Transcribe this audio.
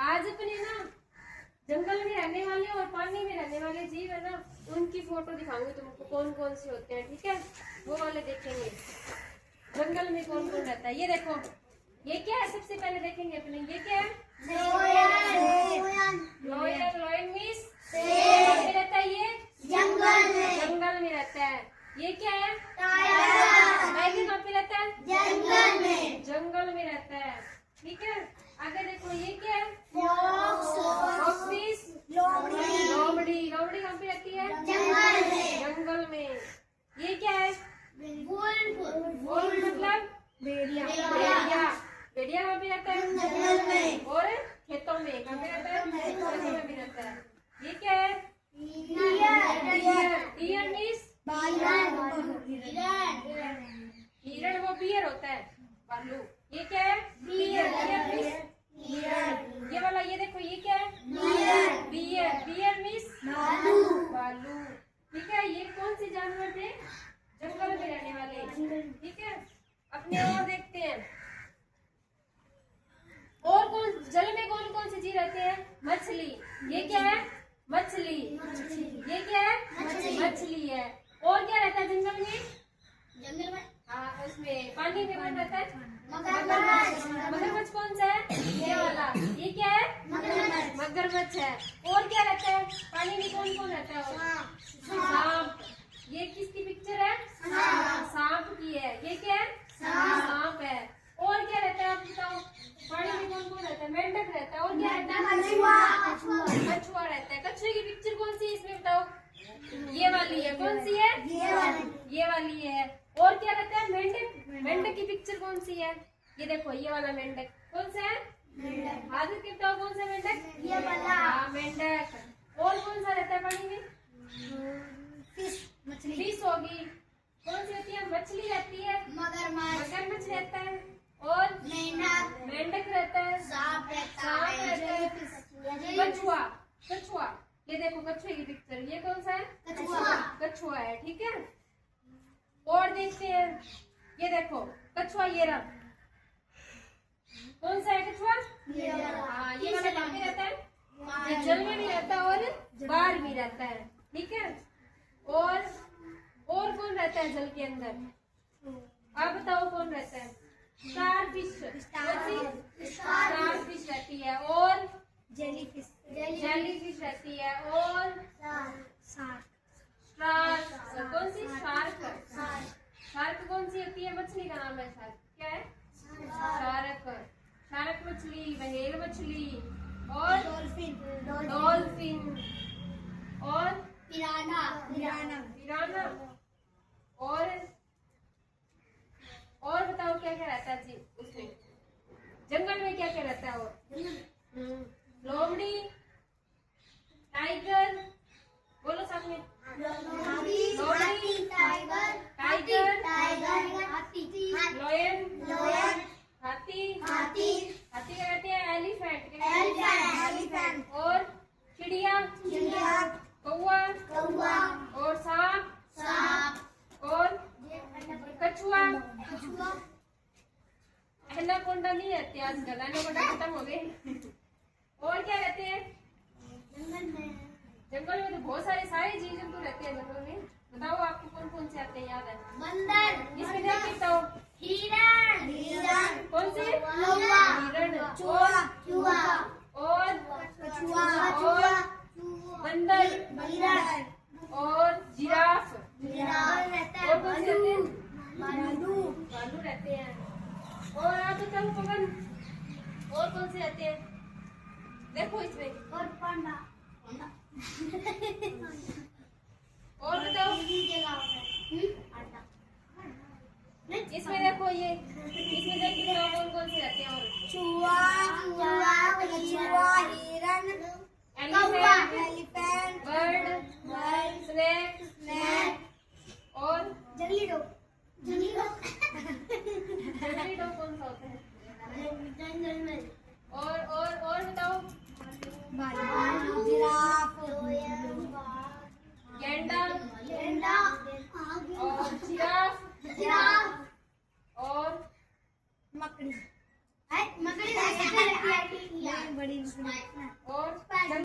आज अपने ना जंगल में रहने वाले और पानी में रहने वाले जीव है ना, उनकी फोटो दिखाऊंगी तुमको, कौन कौन से होते हैं। ठीक है, वो वाले देखेंगे जंगल में कौन कौन रहता है। ये देखो, ये क्या है, सबसे पहले देखेंगे अपने, ये क्या है, लोयन। लोयन मीन्स में रहता है, ये जंगल में रहता है। ये क्या है, टाइगर कहाँ पे रहता है, जंगल में रहता है। ठीक है, आगे देखो, ये क्या है, लोमड़ी। लोमड़ी कहाँ पे रहती है, जंगल में। ये क्या है, वुल्फ मतलब भेड़िया। भेड़िया कहाँ पे रहता है, जंगल में और खेतों में। कहाँ पे रहता है, खेतों में भी रहता है। ये क्या है, डियर मीन्स हिरण, वो बियर होता है, भालू। ये क्या है, बियर। ये वाला, ये देखो, ये क्या है, बियर मीन्स भालू। ठीक है, ये कौन से जानवर थे, जंगल में रहने वाले। ठीक है, अपने और देखते हैं, और कौन जल में कौन कौन से जीव रहते हैं, मछली। ये क्या है, मछली। ये क्या है, मछली है। और क्या रहता है जंगल में, हाँ उसमें पानी में कौन रहता है, मगरमच्छ। कौन सा है, ये वाला। ये क्या है, मगरमच्छ है। और क्या रहता है पानी में, कौन कौन रहता है, सांप। ये किसकी पिक्चर है, सांप की है। ये क्या है, सांप है। और क्या रहता है, आप बताओ, पानी में कौन कौन रहता है, मेंढक रहता है। और क्या रहता है, कछुआ रहता है। कछुए की पिक्चर कौन सी है इसमें बताओ, ये वाली है। कौन सी है, ये वाली है। और क्या रहता है, मेंढक। मेंढक की पिक्चर कौन सी है, ये देखो, ये वाला मेंढक। कौन सा है, आगे के बताओ, कौन सा मेंढक, ये वाला, हाँ मेंढक। और कौन सा रहता है पानी में, फिश होगी। कौन सी होती है, मछली रहती है, मगरमच्छ रहता है। और मेंढक रहता है, सांप रहता है, कछुआ। ये देखो कछुए की पिक्चर, ये कौन सा है, कछुआ है। ठीक है, और देखते हैं, ये देखो कछुआ, ये रहा। कौन सा है कछुआ, हाँ ये वाला कहाँ पे रहता है, ये जल में भी रहता है और बाहर भी रहता है। ठीक है, और कौन रहता है जल के अंदर, आप बताओ कौन रहता है, स्टारफिश रहती है। और जेलीफिश रहती है। और कौन सी, शार्क कौन सी होती है, मछली का नाम है शार्क। क्या है, शार्क मछली, व्हेल मछली, और डॉल्फिन, और पिराना। और बताओ क्या क्या रहता है जी उसमें, जंगल में क्या क्या रहता है। और लोमड़ी, टाइगर, बोलो साथ में, टाइगर, लोयन, हाथी क्या कहते हैं, एलिफेंट। और चिड़िया, कौवा, और सांप, और कछुआ। एनाकोंडा नहीं रहते आजकल, एनाकोंडा खत्म हो गए। और क्या रहते हैं जंगल में, तो बहुत सारे जीव जंतु रहते हैं जंगल में। बताओ आपको कौन कौन से आते हैं, याद है, बंदर, इसमें देख के बताओ, हिरण, कौन से, हिरण, और बंदर, और जिराफ, और कौन से रहते हैं, भालू रहते हैं। और आप बताओ पवन, और कौन से रहते हैं, देखो इसमें, और पांडा। और बताओ, इसमें देखो, ये इसमें देखिए कौन कौन से रहते हैं, और चूहा, हिरण, एलिफेंट, बर्ड, स्नेक, और जंगली डॉग। जंगली डॉग कौन सा होता है, और बताओ, भालू, जिराफ, गैंडा, और जिराफ, और मकड़ी। और